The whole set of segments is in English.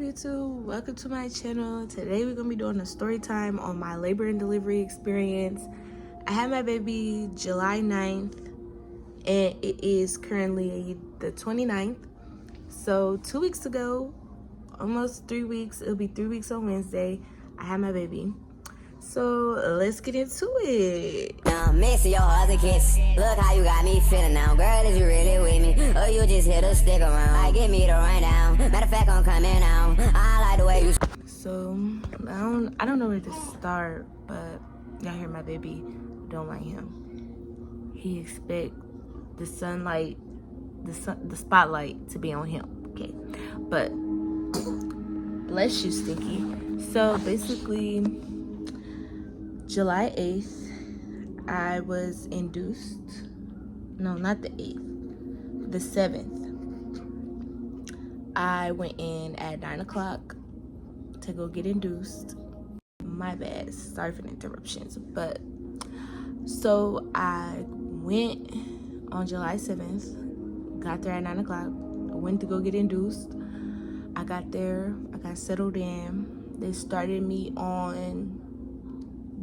YouTube? Welcome to my channel. Today we're gonna be doing a story time on my labor and delivery experience. I had my baby July 9th and it is currently the 29th. So 2 weeks ago, almost 3 weeks, it'll be 3 weeks on Wednesday, I had my baby. So let's get into it. Missing your other kiss. Look how you got me feeling now. Girl, is you really with me? Or you just here to stick around? Like, give me the rundown. Matter of fact, I'm coming out. I like the way you. So I don't know where to start, but y'all hear my baby don't like him. He expect the sunlight, the spotlight to be on him. Okay, but bless you, Stinky. So basically, July 8th, I was induced. No, not the 8th, the 7th. I went in at 9 o'clock to go get induced. My bad, sorry for the interruptions. But so I went on July 7th, got there at 9 o'clock, went to go get induced. I got there, I got settled in. They started me on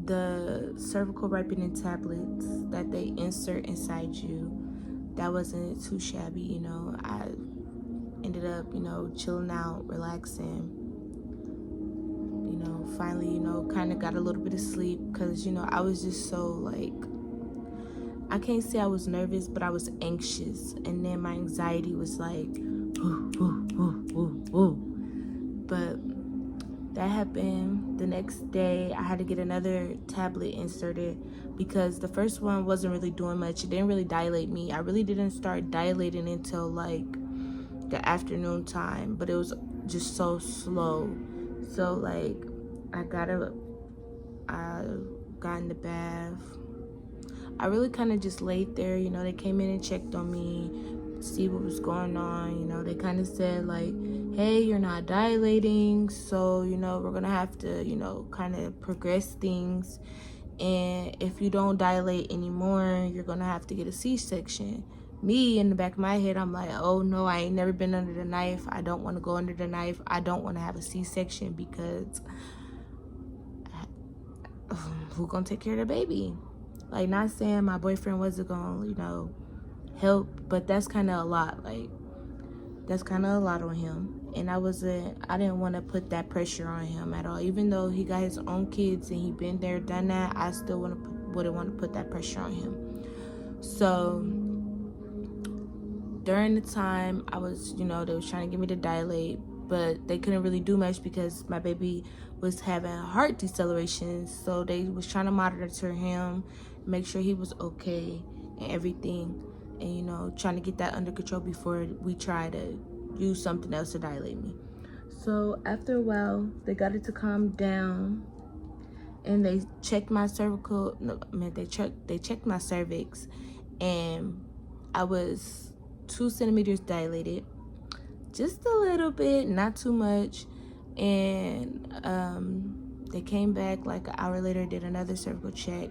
the cervical ripening tablets that they insert inside you. That wasn't too shabby, you know. I ended up, chilling out, relaxing. Finally, kind of got a little bit of sleep because, I was just so like, I can't say I was nervous, but I was anxious. And then my anxiety was like, ooh, ooh, ooh, ooh, ooh. But that happened. The next day, I had to get another tablet inserted because the first one wasn't really doing much. It didn't really dilate me. I really didn't start dilating until like the afternoon time, but it was just so slow. So like, I got in the bath. I really kind of just laid there. They came in and checked on me, see what was going on. They kind of said like, hey, you're not dilating, so we're gonna have to kind of progress things, and if you don't dilate anymore, you're gonna have to get a C-section. Me, in the back of my head, I'm like, oh no, I ain't never been under the knife. I don't want to go under the knife. I don't want to have a C-section because who gonna take care of the baby? Like, not saying my boyfriend wasn't gonna help, but that's kind of a lot. Like, that's kind of a lot on him, and I didn't want to put that pressure on him at all. Even though he got his own kids and he been there, done that, I still wouldn't want to put that pressure on him. So during the time I was, they was trying to get me to dilate, but they couldn't really do much because my baby was having heart deceleration. So they was trying to monitor him, make sure he was okay and everything, and trying to get that under control before we try to use something else to dilate me. So after a while, they got it to calm down, and they checked my cervical. They checked my cervix, and I was 2 centimeters dilated, just a little bit, not too much. And they came back like an hour later, did another cervical check.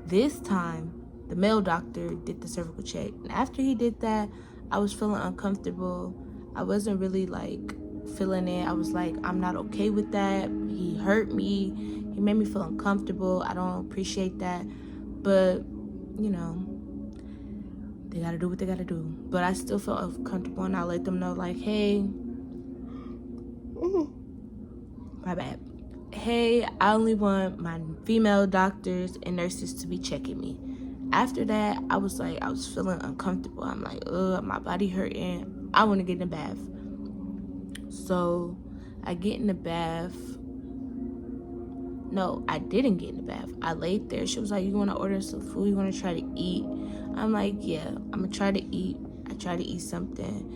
This time, the male doctor did the cervical check. And after he did that, I was feeling uncomfortable. I wasn't really like feeling it. I was like, I'm not okay with that. He hurt me. He made me feel uncomfortable. I don't appreciate that. But, they gotta do what they gotta do. But I still felt uncomfortable, and I let them know like, hey, my bad. Hey, I only want my female doctors and nurses to be checking me. After that, I was feeling uncomfortable. I'm like, my body hurting. I want to get in the bath. So I get in the bath. No, I didn't get in the bath. I laid there. She was like, you want to order some food? You want to try to eat? I'm like, yeah, I'm going to try to eat. I try to eat something.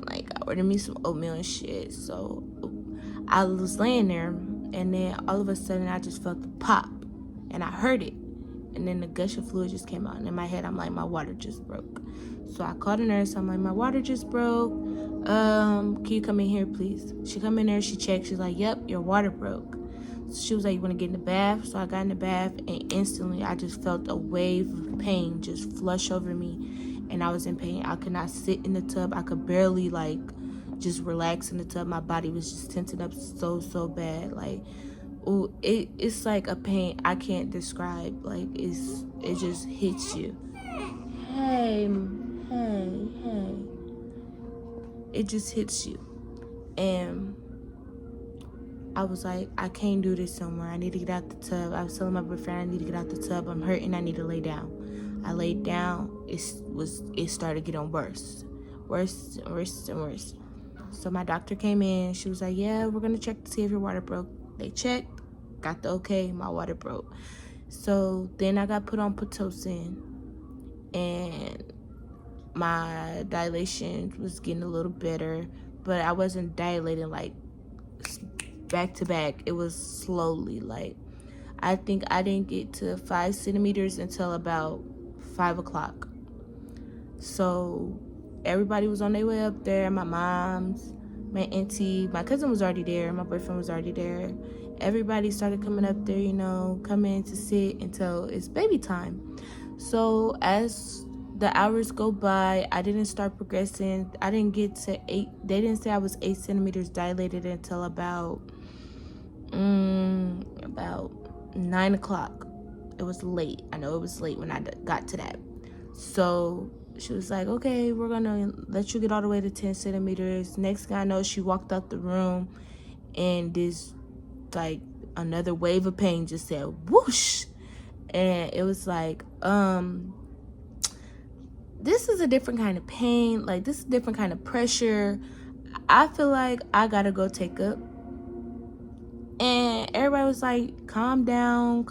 Like, I ordered me some oatmeal and shit. So I was laying there, and then all of a sudden, I just felt the pop, and I heard it. And then the gush of fluid just came out. And in my head, I'm like, my water just broke. So I called a nurse. I'm like, my water just broke. Can you come in here, please? She come in there. She checked. She's like, yep, your water broke. So she was like, you want to get in the bath? So I got in the bath, and instantly I just felt a wave of pain just flush over me. And I was in pain. I could not sit in the tub. I could barely, just relax in the tub. My body was just tensing up so bad. Like, ooh, it's like a pain I can't describe. Like, it just hits you. Hey, hey. It just hits you. And I was like, I can't do this somewhere. I need to get out the tub. I was telling my boyfriend, I need to get out the tub. I'm hurting. I need to lay down. I laid down. It started getting worse and worse. So my doctor came in. She was like, yeah, we're gonna check to see if your water broke. They checked, got the okay. My water broke. So then I got put on Pitocin, and my dilation was getting a little better, but I wasn't dilating like back to back. It was slowly. Like, I think I didn't get to 5 centimeters until about 5 o'clock. So everybody was on their way up there. My mom's, my auntie, my cousin was already there. My boyfriend was already there. Everybody started coming up there, coming to sit until it's baby time. So as the hours go by, I didn't start progressing. I didn't get to 8. They didn't say I was 8 centimeters dilated until about 9 o'clock. It was late. I know it was late when I got to that. So she was like, okay, we're gonna let you get all the way to 10 centimeters. Next guy I know, she walked out the room, and this like another wave of pain just said whoosh, and it was like, this is a different kind of pain. Like, this is a different kind of pressure. I feel like I gotta go take up. And everybody was like, calm down.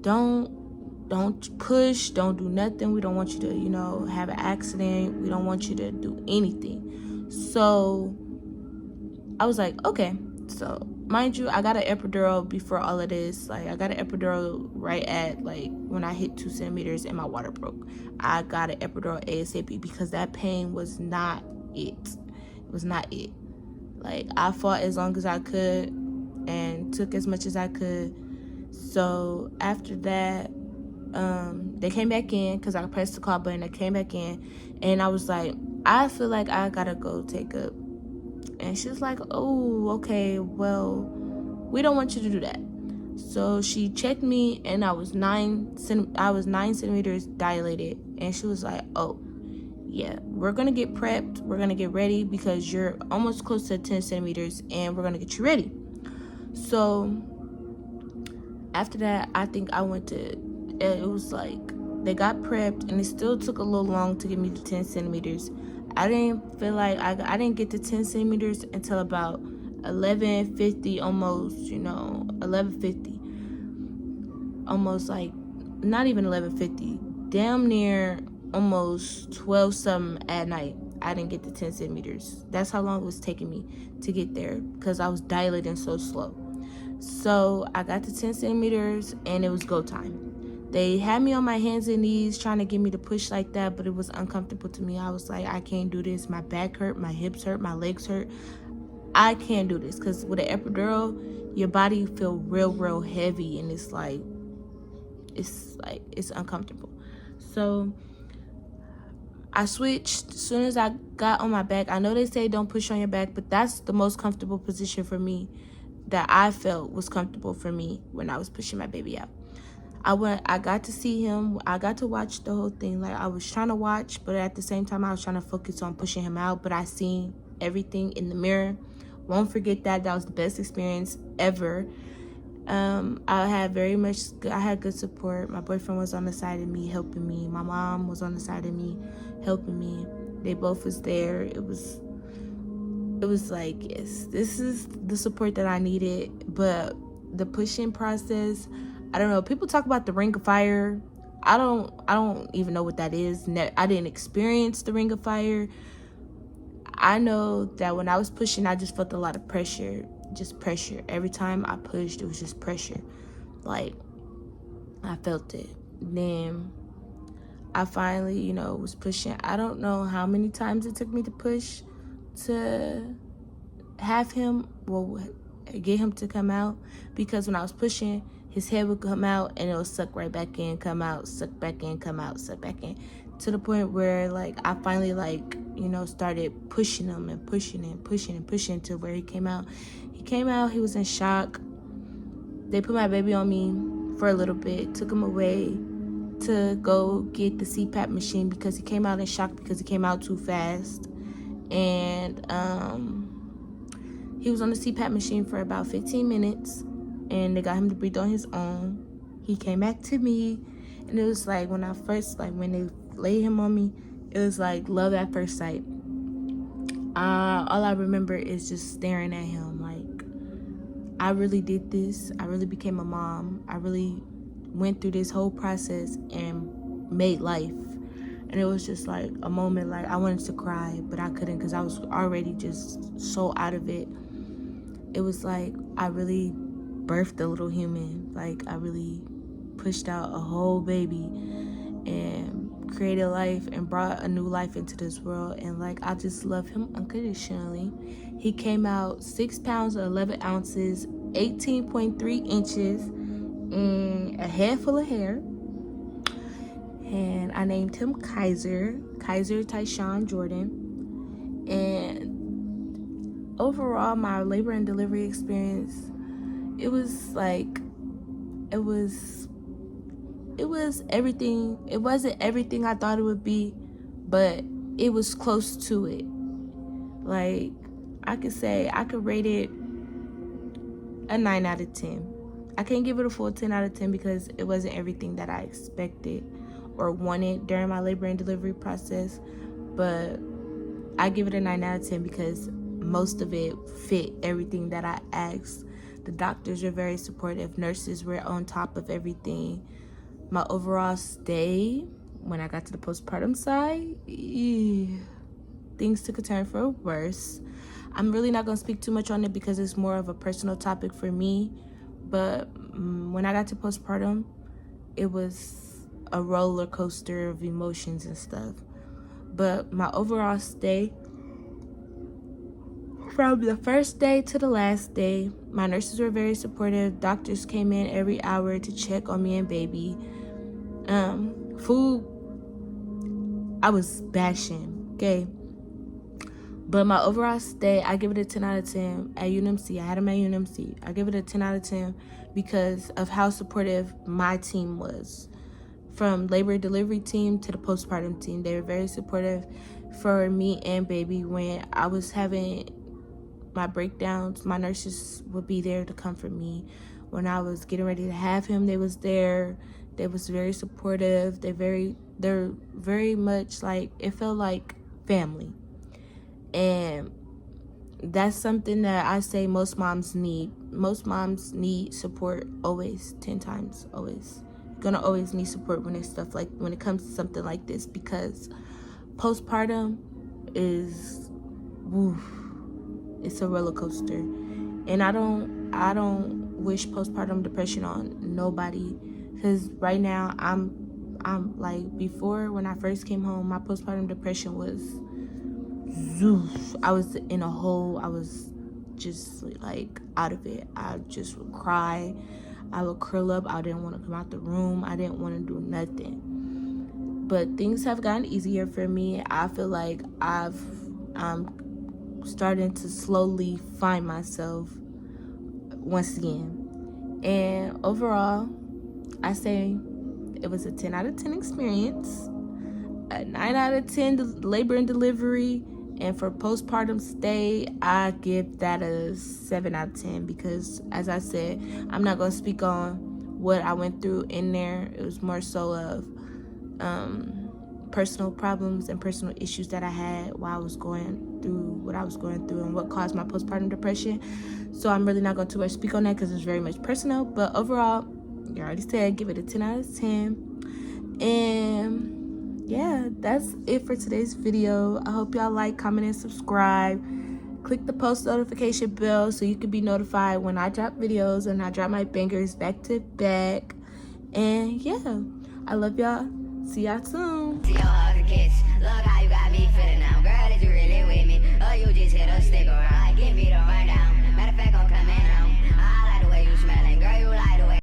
Don't push. Don't do nothing. We don't want you to, have an accident. We don't want you to do anything. So I was like, okay. So mind you, I got an epidural before all of this. Like, I got an epidural right at, like, when I hit 2 centimeters and my water broke. I got an epidural ASAP because that pain was not it. It was not it. Like, I fought as long as I could and took as much as I could. So after that, they came back in because I pressed the call button. They came back in, and I was like, I feel like I gotta go take up. And she was like, oh, okay, well, we don't want you to do that. So she checked me, and I was 9 centimeters dilated. And she was like, oh, yeah, we're gonna get prepped. We're gonna get ready because you're almost close to 10 centimeters, and we're gonna get you ready. So after that, I think I went to, it was like, they got prepped, and it still took a little long to get me to 10 centimeters. I didn't feel like, I didn't get to 10 centimeters until about 11:50, almost, 11:50. Almost like, not even 11:50, damn near almost 12 something at night. I didn't get to 10 centimeters. That's how long it was taking me to get there because I was dilating so slow. So I got to 10 centimeters, and it was go time. They had me on my hands and knees trying to get me to push like that, but it was uncomfortable to me. I was like, I can't do this. My back hurt, my hips hurt, my legs hurt. I can't do this because with an epidural, your body feel real heavy, and it's uncomfortable. So I switched as soon as I got on my back. I know they say don't push on your back, but that's the most comfortable position for me that I felt was comfortable for me when I was pushing my baby out. I got to see him. I got to watch the whole thing. Like, I was trying to watch, but at the same time, I was trying to focus on pushing him out. But I seen everything in the mirror. Won't forget that. That was the best experience ever. I had good support. My boyfriend was on the side of me, helping me. My mom was on the side of me, helping me. They both was there. It was like, yes, this is the support that I needed. But the pushing process, I don't know. People talk about the ring of fire. I don't even know what that is. I didn't experience the ring of fire. I know that when I was pushing, I just felt a lot of pressure. Just pressure. Every time I pushed, it was just pressure. Like, I felt it. Then I finally, was pushing. I don't know how many times it took me to push to have him, get him to come out. Because when I was pushing, his head would come out, and it would suck right back in, come out, suck back in, come out, suck back in. to the point where like I finally like, you know, started pushing him and pushing to where he came out. He was in shock. They put my baby on me for a little bit, took him away to go get the CPAP machine because he came out in shock because he came out too fast. And he was on the CPAP machine for about 15 minutes and they got him to breathe on his own. He came back to me and it was like when they laid him on me, it was like love at first sight. All I remember is just staring at him like, I really did this. I really became a mom. I really went through this whole process and made life. And it was just like a moment like I wanted to cry, but I couldn't because I was already just so out of it. It was like I really birthed a little human. Like I really pushed out a whole baby and created life and brought a new life into this world. And like I just love him unconditionally. He came out 6 pounds or 11 ounces, 18.3 inches, and a head full of hair. And I named him Kaiser Tyshawn Jordan. And overall, my labor and delivery experience, it was everything. It wasn't everything I thought it would be, but it was close to it. Like, I could rate it a 9 out of 10. I can't give it a full 10 out of 10 because it wasn't everything that I expected or wanted during my labor and delivery process, but I give it a 9 out of 10 because most of it fit everything that I asked. The doctors were very supportive. Nurses were on top of everything. My overall stay, when I got to the postpartum side, things took a turn for worse. I'm really not going to speak too much on it because it's more of a personal topic for me. But when I got to postpartum, it was a roller coaster of emotions and stuff. But my overall stay, from the first day to the last day, my nurses were very supportive. Doctors came in every hour to check on me and baby. Food, I was bashing, okay? But my overall stay, I give it a 10 out of 10 at UNMC. I had him at UNMC. I give it a 10 out of 10 because of how supportive my team was. From labor and delivery team to the postpartum team, they were very supportive for me and baby. When I was having my breakdowns, my nurses would be there to comfort me. When I was getting ready to have him, they was there. They was very supportive. They're very much like, it felt like family. And that's something that I say most moms need. Most moms need support always, 10 times, always. You're gonna always need support when it comes to something like this, because postpartum is, it's a roller coaster. And I don't wish postpartum depression on nobody, because right now I'm like, before, when I first came home, my postpartum depression was, I was in a hole. I was just like out of it. I just would cry. I would curl up. I didn't want to come out the room. I didn't want to do nothing. But things have gotten easier for me. I feel like I'm starting to slowly find myself once again. And overall, I say it was a 10 out of 10 experience, a 9 out of 10 labor and delivery. And for postpartum stay, I give that a 7 out of 10 because, as I said, I'm not going to speak on what I went through in there. It was more so of personal problems and personal issues that I had while I was going through what I was going through and what caused my postpartum depression. So I'm really not going to too much speak on that because it's very much personal. But overall, you already said, give it a 10 out of 10. And yeah, that's it for today's video. I hope y'all like, comment, and subscribe. Click the post notification bell so you can be notified when I drop videos and I drop my bangers back to back. And yeah, I love y'all. See y'all soon. Look how you got me feeling now. Girl, is you really with me? Or you just hit a stick around? Give me the rundown.